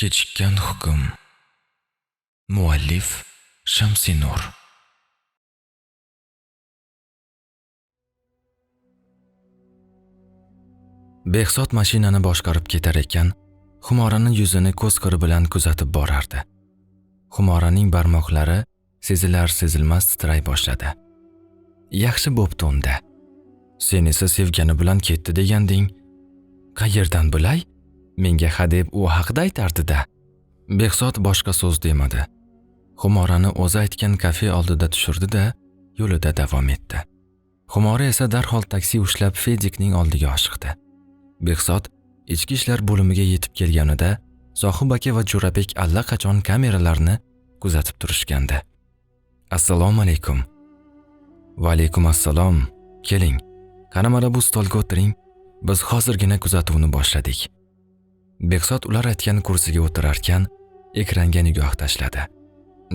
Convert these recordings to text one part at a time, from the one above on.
Kechikkan hukm. Muallif Shamsinur. Behzod mashinani boshqarib ketar ekan, Xumorani yuzini ko'z qiri bilan kuzatib borardi. Xumoraning barmoqlari sezilar-sezilmas titray boshladi. Yaxshi bo'pti unda. Sen esa sevgani bilan ketdi deganding. Qayerdan bilay? Menga hadeb u haqida aytardi-da. Behzod boshqa so'z demadi. Xumorani o'zi aytgan kafe oldida tushirdi-da, yo'lida davom etdi. Xumora esa darhol taksi ushlab Fedikning oldiga oshiqdi. Behzod ichki ishlar bo'limiga yetib kelganida Sohib aka va Jo'rabek allaqachon kameralarni kuzatib turishgandi. Assalomu alaykum. Va alaykum assalom. Keling, qani mana bu stolga o'tiring. Biz hozirgina kuzatuvni boshladik. Behzod ular aytgan kursiga o'tirarkan, ekranga nigoh tashladi.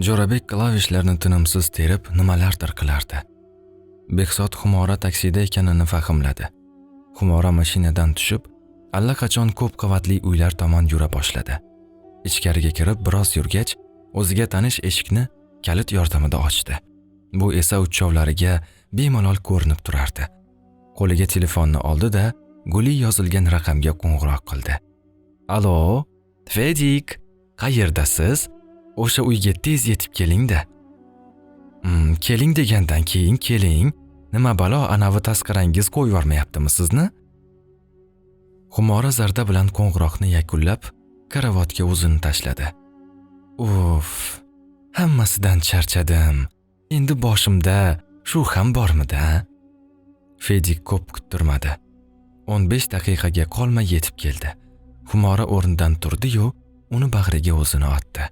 Jo'rabek klavishlarni tinimsiz terib nimalardir qilardi. Behzod Xumora taksida ekanini fahmladi. Xumora mashinadan tushib, allaqachon ko'p qavatli uylar tomon yura boshladi. Ichkariga kirib biroz yurgach, o'ziga tanish eshikni kalit yordamida ochdi. Bu esa uchovlariga bemalol ko'rinib turardi. Qo'liga telefonni oldi-da, Guli yozilgan raqamga qo'ng'iroq qildi. Alo, Fedik, qayerdasiz? O'sha uyga tez yetib keling-da. Keling degandan keyin keling. Nima balo, anavi tasqirangiz qo'yib yormayaptimi sizni? Xumora zarda bilan qo'ng'iroqni yakunlab, karavotga o'zini tashladi. Uf, hammasidan charchadim. Endi boshimda shu ham bormidi? Fedik ko'p kuttirmadi. 15 daqiqaga qolmay yetib keldi. Xumora o'rnidan turdi-yu, uni bag'riga o'zini otdi.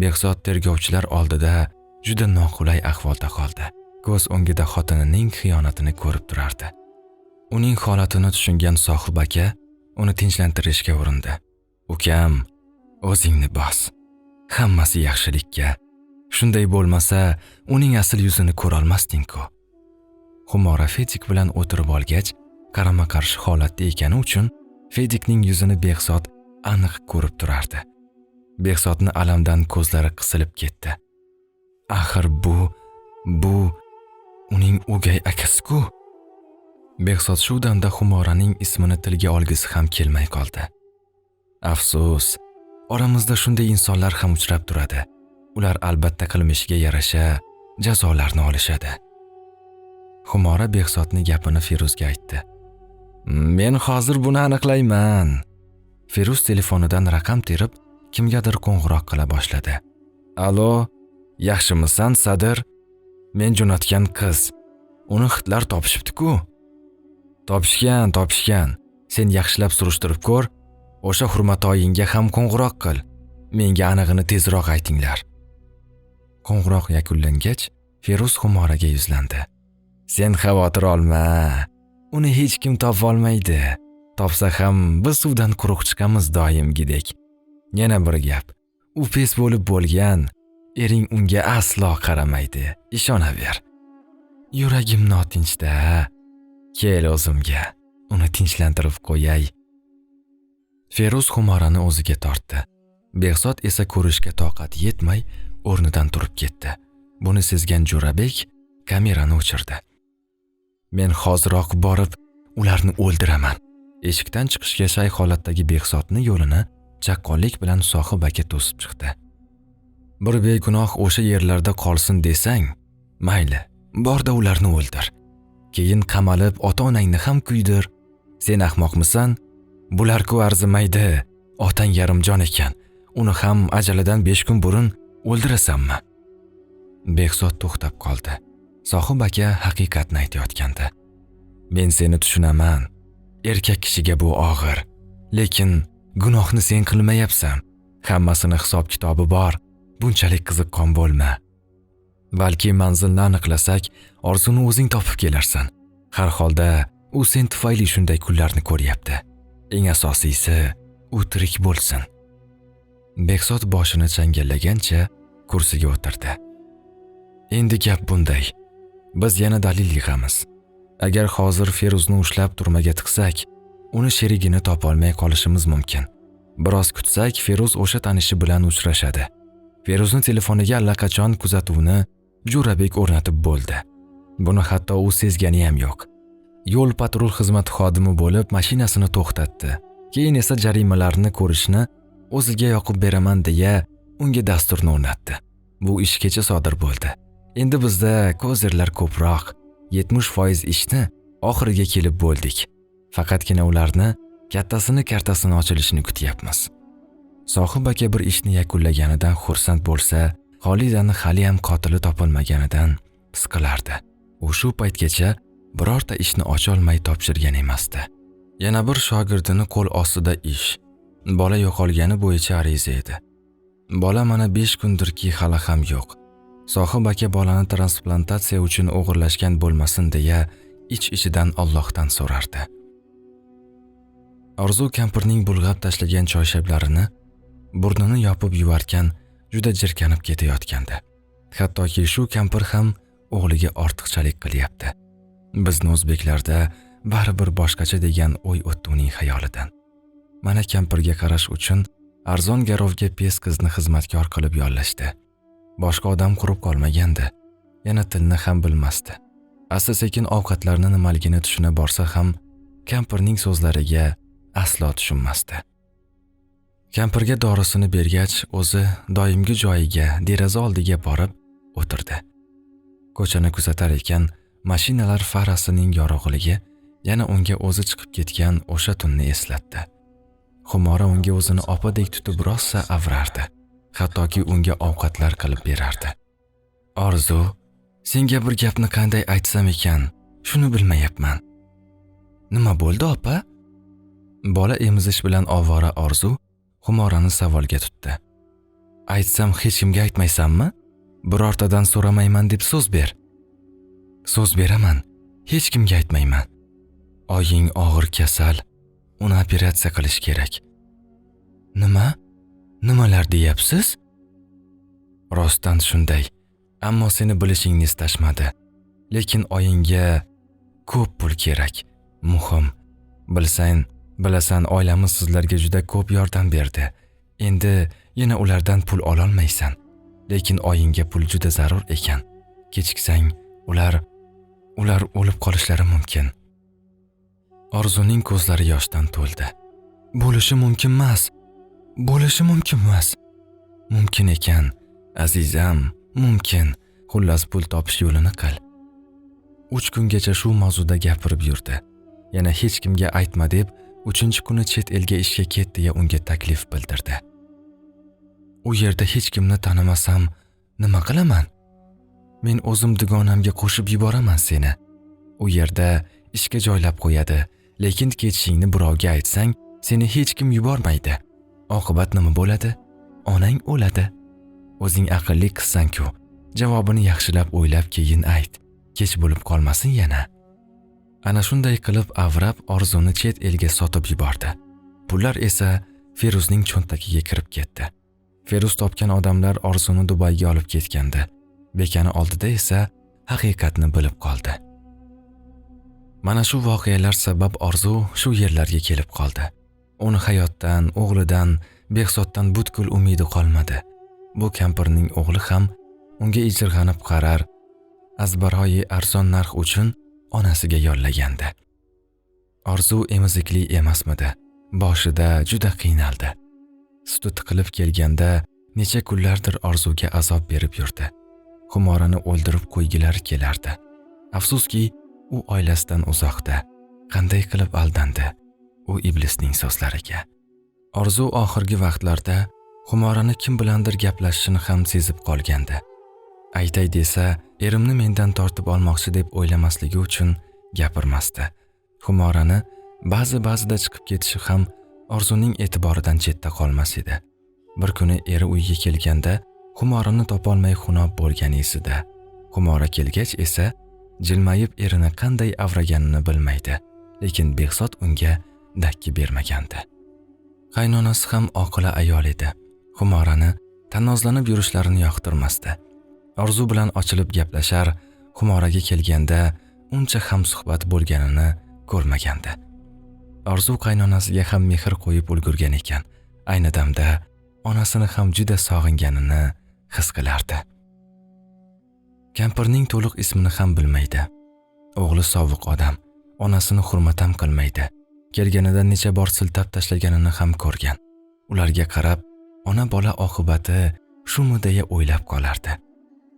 Behzod tergovchilar oldida juda noqulay ahvolda qoldi. Ko'z o'ngida xotinining xiyonatini ko'rib turardi. Uning holatini tushungan Sohib aka uni tinchlantirishga urindi. Ukam, o'zingni bos. Hammasi yaxshilikka. Shunday bo'lmasa, uning asl yuzini ko'ra olmasding-ku. Xumora Fedik bilan o'tirib olgach, qarama-qarshi holatda ekani uchun Fedikning yuzini Behzod aniq ko'rib turardi. Behzodning alamdan ko'zlari qisilib ketdi. Axir bu uning o'gay akasi-ku. Behzod shu damda Xumoraning ismini tilga olgisi ham kelmay qoldi. Afsus, oramizda shunday insonlar ham uchrab turadi. Ular albatta qilmishiga yarasha jazolarni olishadi. Xumora Behzodning gapini Feruzga aytdi. Men hozir buni aniqlayman. Feruz telefonidan raqam terib, kimgadir qo'ng'iroq qila boshladi. Alo, yaxshimisan, Sadir? Men jo'natgan qiz. Uni xitlar topishibdi-ku. Topishgan. Sen yaxshilab surishtirib ko'r. O'sha hurmatoyingga ham qo'ng'iroq qil. Menga anig'ini tezroq aytinglar. Qo'ng'iroq yakunlangach, Feruz Xumoraga yuzlandi. Sen xavotir olma. Uni hech kim topa olmaydi. Topsa ham biz suvdan quruq chiqamiz doimgidek. Yana bir gap. U pes bo'lib bo'lgan. Ering unga aslo qaramaydi. Ishonaver. Yuragim notinchda. Kel o'zimga. Uni tinchlantirib qo'yay. Feruz Xumorani o'ziga tortdi. Behzod esa ko'rishga toqat yetmay o'rnidan turib ketdi. Buni sezgan Jo'rabek kamerani o'chirdi. Men hoziroq borib ularni o'ldiraman. Eshikdan chiqishga shay holatdagi Behzodning yo'lini chaqqonlik bilan Sohib aka to'sib chiqdi. Bir begunoh o'sha yerlarda qolsin desang, mayli, borda ularni o'ldir. Keyin qamalib ota-onangni ham kuydir. Sen ahmoqmisan? Bular-ku arzimaydi. Otang yarimjon ekan. Uni ham ajalidan 5 kun burun o'ldirasanmi? Behzod to'xtab qoldi. Sohib aka haqiqatni aytayotgandi. Men seni tushunaman. Erkak kishiga bu og'ir. Lekin gunohni sen qilmayapsan. Hammasini hisob-kitobi bor. Bunchalik qiziqqon bo'lma. Balki manzilni aniqlasak, orzuni o'zing topib kelarsan. Har holda u sen tufayli shunday kunlarni ko'ryapti. Eng asosiysi, u tirik bo'lsin. Behzod boshini changallagancha kursiga o'tirdi. Endi gap bunday. Biz yana dalil yig'amiz. Agar hozir Feruzni ushlab turmaga tiqsak, uni sherigini topa olmay qolishimiz mumkin. Biroz kutsak, Feruz o'sha tanishi bilan uchrashadi. Feruzning telefoniga allaqachon kuzatuvni Jo'rabek o'rnatib bo'ldi. Buni hatto u sezgani ham yo'q. Yo'l patrul xizmati xodimi bo'lib mashinasini to'xtatdi. Keyin esa jarimalarni ko'rishni o'ziga yoqib beraman deya unga dasturni o'rnatdi. Bu ish kecha sodir bo'ldi. Endi bizda kozerlar ko'proq, 70% ishni oxiriga kelib bo'ldik. Faqatgina ularni kattasini kartasini ochilishini kutyapmiz. Sohib aka bir ishni yakunlaganidan xursand bo'lsa, Xolidani hali ham qotili topilmaganidan siqilardi. U shu paytgacha birorta ishni ocholmay topshirgan emasdi. Yana bir shogirdini qo'l ostida ish. Bola yo'qolgani bo'yicha ariza edi. Bola mana 5 kundirki hali ham yo'q. Sohib aka bolani transplantatsiya uchun o'g'irlashgan bo'lmasin deya ich-ichidan Allohdan so'rardi. Orzu kampirning bulg'ab tashlagan choyshablarini burnini yopib yuvarkan juda jirkanib ketayotgandi. Hattoki shu kampir ham o'g'liga ortiqchalik qilyapti. Bizni o'zbeklarda baribir boshqacha degan o'y o'tdi uning xayolidan. Mana kampirga qarash uchun arzon garovga pes qizni xizmatkor qilib yollashdi. Boshqa odam qurib qolmagandi. Yana tilni ham bilmasdi. Asta-sekin ovqatlarni nimaligini tushuna borsa ham kampirning so'zlariga aslo tushunmasdi. Kampirga dorisini bergach, o'zi doimgi joyiga, deraza oldiga borib o'tirdi. Ko'chani kuzatar ekan, mashinalar farasining yorug'ligi yana unga o'zi chiqib ketgan o'sha tunni eslatdi. Xumora unga o'zini opadek tutib rosa avrardi. Hattoki unga ovqatlar qilib berardi. Orzu, senga bir gapni qanday aytsam ekan, shuni bilmayapman. Nima bo'ldi, opa? Bola emizish bilan ovora Orzu Xumorani savolga tutdi. Aytsam hech kimga aytmaysanmi? Birortadan so'ramayman deb so'z ber. So'z beraman, hech kimga aytmayman. Oying og'ir kasal, uni operatsiya qilish kerak. Nima? Nimalar deyapsiz? Rostdan shunday, ammo seni bilishingni istashmadi. Lekin oyingga ko'p pul kerak, muhim. Bilasan, oilamiz sizlarga juda ko'p yordam berdi. Endi yana ulardan pul ololmaysan. Lekin oyingga pul juda zarur ekan. Kechiksang, ular o'lib qolishlari mumkin. Orzuning ko'zlari yoshdan to'ldi. Bo'lishi mumkin emas. Mumkin ekan, azizam, mumkin. Xullas pul topish yo'lini qil. 3 kungacha shu mavzuda gapirib yurdi. Yana hech kimga aytma deb 3-kuni chet elga ishga ket deya unga taklif bildirdi. U yerda hech kimni tanimasam nima qilaman? Men o'zim dugonamga qo'shib yuboraman seni. U yerda ishga joylab qo'yadi, lekin ketishingni birovga aytsang, seni hech kim yubormaydi. Oqibat nima bo'ladi? Onang o'ladi. O'zing aqlli qizsan-ku. Javobini yaxshilab o'ylab keyin ayt. Kech bo'lib qolmasin yana. Ana shunday qilib avrab Orzuni chet elga sotib yubordi. Pullar esa Feruzning cho'ntagiga kirib ketdi. Feruz topgan odamlar Orzuni Dubayga olib ketgandi. Bekani oldida esa haqiqatni bilib qoldi. Mana shu voqealar sabab Orzu shu yerlarga kelib qoldi. Uni hayotdan, o'g'lidan, Behzoddan butkul umidi qolmadi. Bu kampirning o'g'li ham unga ijirg'anib qarar, azbaroyi arzon narx uchun onasiga yollagandi. Orzu emizikli emasmidi? Boshida juda qiynaldi. Suti tiqilib kelganda necha kunlardir Orzuga azob berib yurdi. Xumorani o'ldirib qo'ygilari kelardi. Afsuski, u oilasidan uzoqda. Qanday qilib aldandi u iblisning so'zlariga. Orzu oxirgi vaqtlarda Xumorani kim bilandir gaplashishini ham sezib qolgandi. Aytay desa, erimni mendan tortib olmoqchi deb o'ylamasligi uchun gapirmasdi. Xumorani ba'zida chiqib ketishi ham Orzuning e'tiboridan chetda qolmas edi. Bir kuni eri uyga kelganda Xumorini topolmay xunob bo'lgan esida. Xumora kelgach esa jilmayib erini qanday avraganini bilmaydi, lekin Behzod unga dakki bermagandi. Qaynonasi ham oqila ayol edi. Xumorani tanozlanib yurishlarini yoqtirmasdi. Orzu bilan ochilib gaplashar, Xumoraga kelganda uncha ham suhbat bo'lganini ko'rmagandi. Orzu qaynonasiga ham mehr qo'yib ulgurgan ekan, ayni damda onasini ham juda sog'inganini his qilardi. Kampirning to'liq ismini ham bilmaydi. O'g'li sovuq odam, onasini hurmat ham qilmaydi. Kelganida necha bor siltab tashlaganini ham ko'rgan. Ularga qarab, ona bola oqibati shumi deya o'ylab qolardi.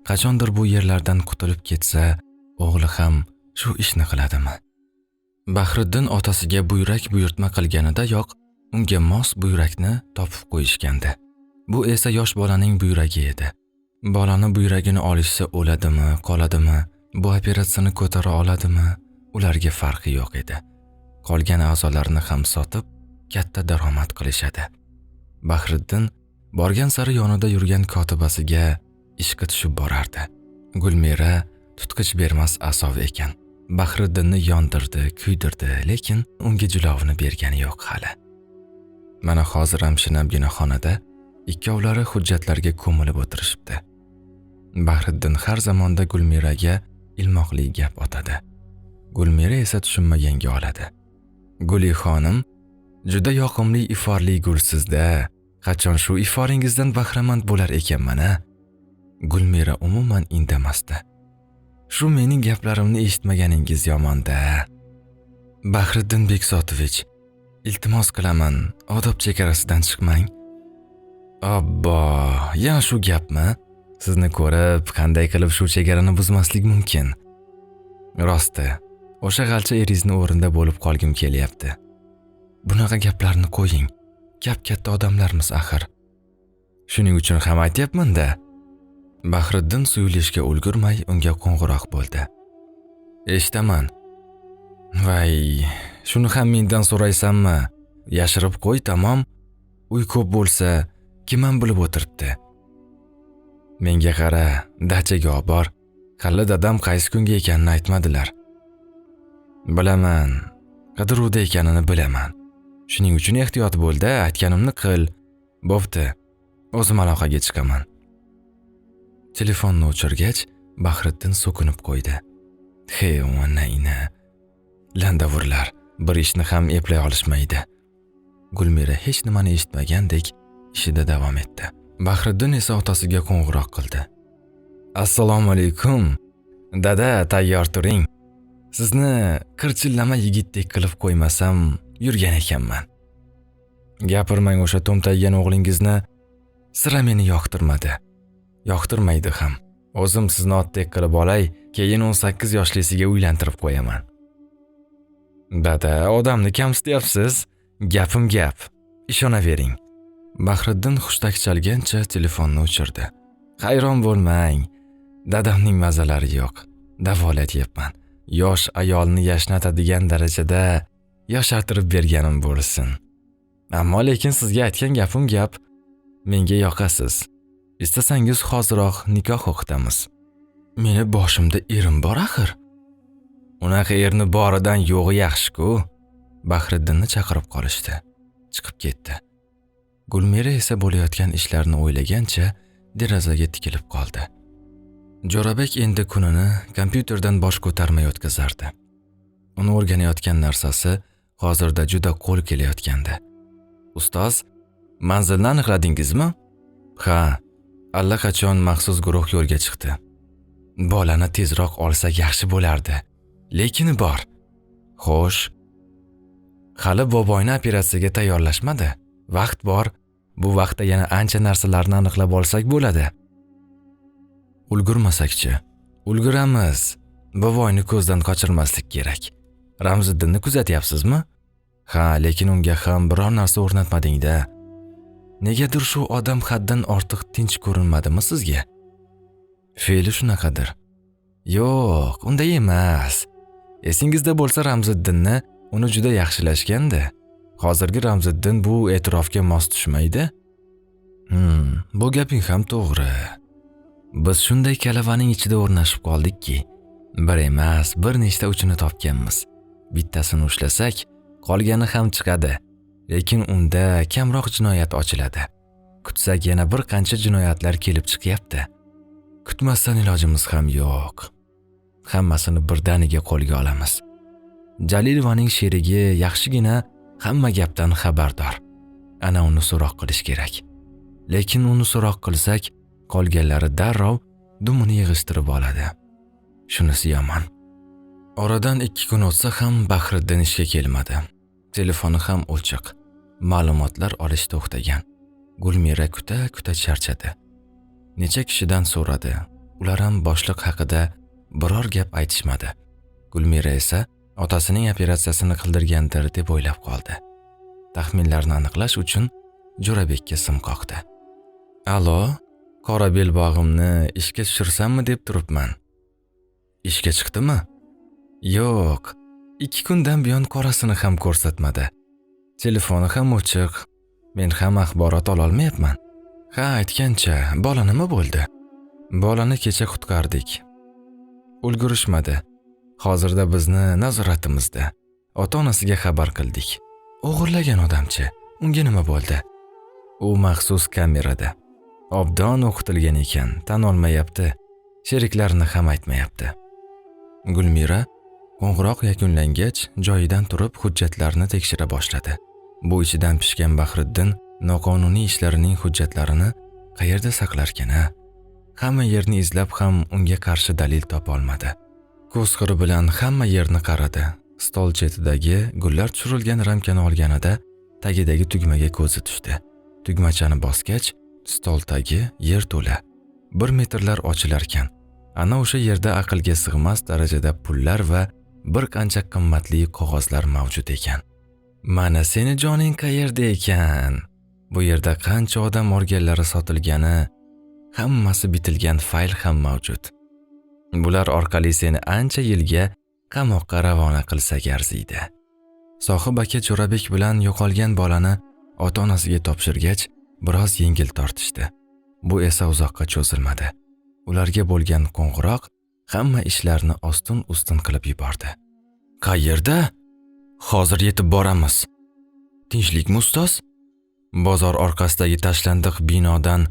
Qachondir bu yerlardan qutulib ketsa, o'g'li ham shu ishni qiladimi? Bahriddin otasiga buyrak buyurtma qilganidayoq unga mos buyrakni topib qo'yishgandi. Bu esa yosh bolaning buyragi edi. Bolani buyragini olishsa o'ladimi, qoladimi, bu operatsiyani ko'tara oladimi, ularga farqi yo'q edi. Qolgan a'zolarni ham sotib, katta daromad qilishadi. Bahriddin borgan sari yonida yurgan kotibasiga ishqi tushib borardi. Gulmira tutqich bermas asov ekan. Bahriddinni yondirdi, kuydirdi, lekin unga jilovini bergani yo'q hali. Mana hozir ham shinamgina xonada ikkovlari hujjatlarga ko'milib o'tirishibdi. Bahriddin har zamonda Gulmiraga ilmoqli gap otadi. Gulmira esa tushunmaganga oladi. Guli xonim, juda yoqimli iforli gulsizda. Qachon shu iforingizdan bahramand bo'lar ekanman-a? Gulmira umuman indamasdi. Shu mening gaplarimni eshitmaganingiz yomon-da. Bahriddin Beksotovich, iltimos qilaman, odob chegarasidan chiqmang. Abbo, yana shu gapmi? Sizni ko'rib, qanday qilib shu chegarani buzmaslik mumkin? Rosti, o'sha g'alcha eringizni o'rinda bo'lib qolgim kelyapti. Bunaqa gaplarni qo'ying. Gap katta odamlarmiz axir. Shuning uchun ham aytyapman-da. Bahriddin suyulishga ulgurmay unga qo'ng'iroq bo'ldi. Eshitaman. Vay, shuni ham mendan so'raysanmi? Yashirib qo'y, tamom. Uy ko'p bo'lsa, kim ham bilib o'tiribdi? Menga qara, dachaga olib bor. Hali dadam qaysi kunga ekanini aytmadilar. Bilaman, qidiruvda ekanini bilaman. Shuning uchun ehtiyot bo'l-da, aytganimni qil. Bo'pti. O'zim aloqaga chiqaman. Telefonni o'chirgach, Bahriddin so'kinib qo'ydi. Hey, onayni. Landavurlar bir ishni ham eplay olishmaydi. Gulmira hech nimani eshitmagandek ishida davom etdi. Bahriddin esa otasiga qo'ng'iroq qildi. Assalomu alaykum. Dada, tayyor turing. Sizni qirchillama yigitdek qilib qo'ymasam yurgan ekanman. Gapirmang, o'sha to'mtaygan o'g'lingizni sira meni yoqtirmadi. Yoqtirmaydi ham. O'zim sizni otdek qilib olay, keyin 18 yoshlisiga uylantirib qo'yaman. Dada, odamni kamsityapsiz. Gapim gap. Ishonavering. Bahriddin hushtak chalgancha telefonni o'chirdi. Hayron bo'lmang. Dadamning mazalari yo'q. Davolatyapman. Yosh ayolni yashnatadigan darajada yoshartirib berganim bo'lsin. Ammo lekin sizga aytgan gapim gap. Menga yoqasiz. Istasangiz hoziroq nikoh o'qitamiz. Meni boshimda erim bor axir. Unaqa erni boridan yo'g'i yaxshi-ku. Bahriddinni chaqirib qolishdi. Chiqib ketdi. Gulmira esa bo'layotgan ishlarni o'ylagancha derazaga tikilib qoldi. Jo'rabek endi kunini kompyuterdan bosh ko'tarmay o'tkazardi. Uni o'rganayotgan narsasi hozirda juda qo'l kelayotgandi. Ustoz, manzilni aniqladingizmi? Ha, allaqachon maxsus guruh yo'lga chiqdi. Bolani tezroq olsak yaxshi bo'lardi. Lekin bor. Xo'sh. Hali boboyni operatsiyaga tayyorlashmadi. Vaqt bor. Bu vaqtda yana ancha narsalarni aniqlab olsak bo'ladi. Ulgurmasakchi. Ulguramiz. Boboyni ko'zdan qochirmaslik kerak. Ramziddinni kuzatyapsizmi? Ha, lekin unga ham biror narsa o'rnatmading-da. Negadir shu odam haddan ortiq tinch ko'rinmadimi sizga? Fe'li shunaqadir. Yo'q, unday emas. Esingizda bo'lsa Ramziddinni uni juda yaxshilashgandi. Hozirgi Ramziddin bu e'tirofga mos tushmaydi. Bu gaping ham to'g'ri. Biz shunday kalavaning ichida o'rnashib qoldikki, bir emas, bir nechta uchini topganmiz. Bittasini ushlasak, qolgani ham chiqadi. Lekin unda kamroq jinoyat ochiladi. Kutsak yana bir qancha jinoyatlar kelib chiqyapti. Kutmasdan ilojimiz ham yo'q. Hammasini birdaniga qo'lga olamiz. Jalilovaning sherigi yaxshigina hamma gapdan xabardor. ana uni so'roq qilish kerak. Lekin uni so'roq qilsak, qolganlari darrov dumini yig'ishtirib oladi. Shunisi yomon. Oradan 2 kun o'tsa ham Bahriddin ishga kelmadi. Telefoni ham o'chiq. Ma'lumotlar olish to'xtagan. Gulmira kuta charchadi. Necha kishidan so'radi. Ular ham boshliq haqida biror gap aytishmadi. Gulmira esa otasining operatsiyasini qildirgandir deb o'ylab qoldi. Taxminlarni aniqlash uchun Jo'rabekka sim qoqdi. "Alo, qora belbog'imni ishga tushirsammi deb turibman." "Ishga chiqdimi?" "Yo'q, 2 kundan buyon qorasini ham ko'rsatmadi. Telefoni ham o'chiq. Men ham axborot ola olmayapman." "Ha, aytgancha, bola nima bo'ldi?" "Bolani kecha qutqardik. Ulgurishmadi. Hozirda bizni nazoratimizda. Ota-onasiga xabar qildik." "O'g'irlagan odamchi? Unga nima bo'ldi?" "U maxsus kamerada. Obdon o'qitilgan ekan, tan olmayapti. Sheriklarini ham aytmayapti." Gulmira qo'ng'iroq yakunlangach, joyidan turib hujjatlarni tekshira boshladi. Bu ichidan pishgan Bahriddin noqonuniy ishlarining hujjatlarini qayerda saqlarkan-a? Hamma yerni izlab ham unga qarshi dalil topa olmadi. Ko'z qiri bilan hamma yerni qaradi. Stol chetidagi gullar tushirilgan ramkani olganida tagidagi tugmaga ko'zi tushdi. Tugmachani bosgach, stol tagi yer to'la. 1 metrlar ochilarkan. Ana o'sha yerda aqlga sig'mas darajada pullar va bir qancha qimmatli qog'ozlar mavjud ekan. "Mana seni joning qayerda ekan? Bu yerda qancha odam organlari sotilgani, hammasi bitilgan fayl ham mavjud. Bular orqali seni ancha yilga qamoqqa ravona qilsak arziydi." Sohib aka Jo'rabek bilan yo'qolgan bolani ota-onasiga topshirgach, biroz yengil tortishdi. Bu esa uzoqqa cho'zilmadi. Ularga bo'lgan qo'ng'iroq hamma ishlarni ostin-ustin qilib yubordi. "Qayerda? Hozir yetib boramiz." "Tinchlikmi ustoz?" "Bozor orqasidagi tashlandiq binodan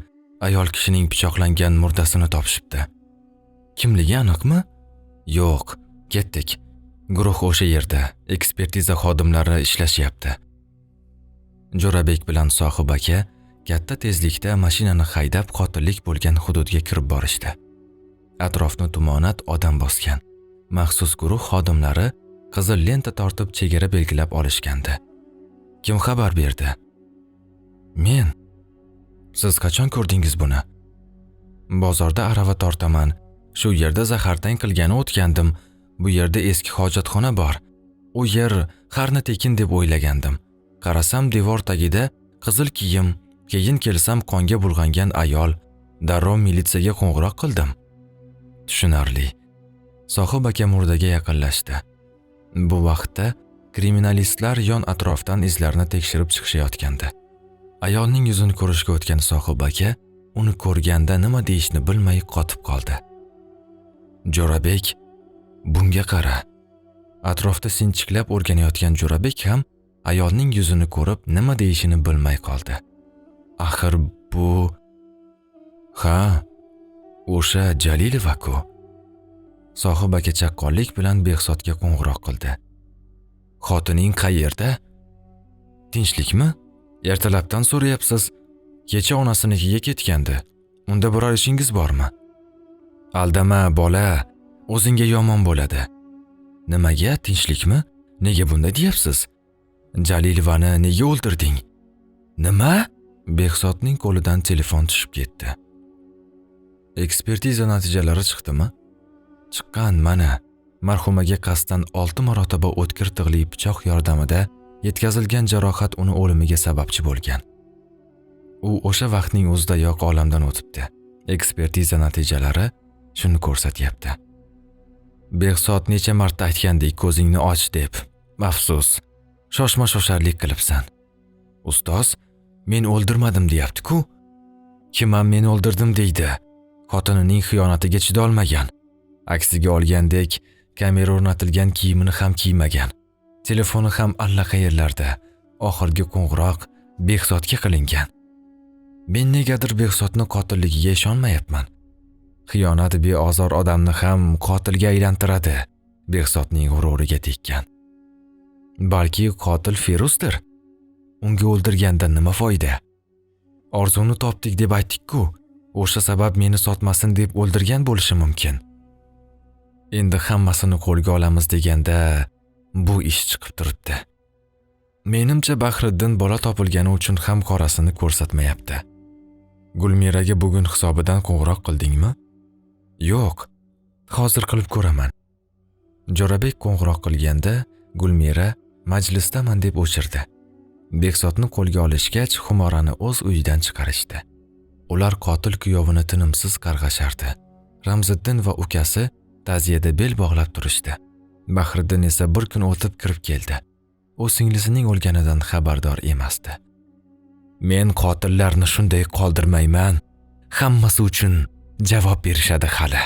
ayol kishining pichoqlangan murdasini topishibdi." "Kimligi aniqmi?" "Yo'q, ketdik. Guruh o'sha yerda, ekspertiza xodimlari ishlashyapti." Jo'rabek bilan Sohib aka katta tezlikda mashinani haydab qotillik bo'lgan hududga kirib borishdi. Atrofni tumonat odam bosgan. Maxsus guruh xodimlari qizil lenta tortib chegara belgilab olishgandi. "Kim xabar berdi?" "Men." "Siz qachon ko'rdingiz buni?" "Bozorda arava tortaman. Shu yerda zahartang qilgani o'tgandim. Bu yerda eski hojatxona bor. U yer harni tekin deb o'ylagandim. Qarasam devor tagida qizil kiyim, keyin kelsam qonga bulg'angan ayol. Darrov militsiyaga qo'ng'iroq qildim." "Tushunarli." Sohib aka murdaga yaqinlashdi. Bu vaqtda kriminalistlar yon atrofdan izlarni tekshirib chiqishayotgandi. Ayolning yuzini ko'rishga o'tgan Sohib aka uni ko'rganda nima deyishni bilmay qotib qoldi. "Jo'rabek, bunga qara." Atrofda sinchiklab o'rganayotgan Jo'rabek ham ayolning yuzini ko'rib nima deyishini bilmay qoldi. Axir bu... Ha, o'sha Jalilova-ku. Sohib aka chaqqonlik bilan Behzodga qo'ng'iroq qildi. "Xotining qayerda? Tinchlikmi? Ertalabdan so'rayapsiz. Kecha onasinikiga ketgandi. Unda biror ishingiz bormi?" "Aldama bola, o'zingga yomon bo'ladi." "Nimaga, tinchlikmi? Nega bunda deyapsiz? Jalilovani nega o'ldirding?" "Nima?" Behzodning qo'lidan telefon tushib ketdi. "Ekspertiza natijalari chiqdimi?" "Chiqqan, mana. Marhumaga qasddan 6 marotaba o'tkir tig'li pichoq yordamida yetkazilgan jarohat uni o'limiga sababchi bo'lgan. U o'sha vaqtning o'zidayoq olamdan o'tibdi. Ekspertiza natijalari shuni ko'rsatyapti." "Behzod necha marta aytgandek ko'zingni och deb. Afsus, shoshma-shosharlik qilibsan." "Ustoz, men o'ldirmadim deyapti-ku." "Kim ham men o'ldirdim deydi. Xotinining xiyonatiga chidolmagan. Aksiga olgandek kamera o'rnatilgan kiyimini ham kiymagan. Telefoni ham allaqayerlarda. Oxirgi qo'ng'iroq Behzodga qilingan. Men negadir Behzodni qotilligiga ishonmayapman. Xiyonat beozor odamni ham qotilga aylantiradi. Behzodning g'ururiga tekkan. Balki qotil Feruzdir. Unga o'ldirgandan nima foyda? Orzuni topdik deb aytdik-ku. O'sha sabab meni sotmasin deb o'ldirgan bo'lishi mumkin. Endi hammasini qo'lga olamiz deganda bu ish chiqib turibdi. Menimcha Bahriddin bola topilgani uchun ham qorasini ko'rsatmayapti. Gulmiraga bugun hisobidan qo'ng'iroq qildingmi? Yo'q. Hozir qilib ko'raman. Jo'rabek qo'ng'iroq qilganda Gulmira majlisdaman deb o'chirdi. Behzodni qo'lga olishgach, Xumorani o'z uyidan chiqarishdi. Ular qotil kuyovini tinimsiz qarg'ashardi. Ramziddin va ukasi ta'ziyada bel bog'lab turishdi. Bahriddin esa bir kun o'tib kirib keldi. U singlisining o'lganidan xabardor emasdi. Men qotillarni shunday qoldirmayman. Hammasi uchun javob berishadi hali.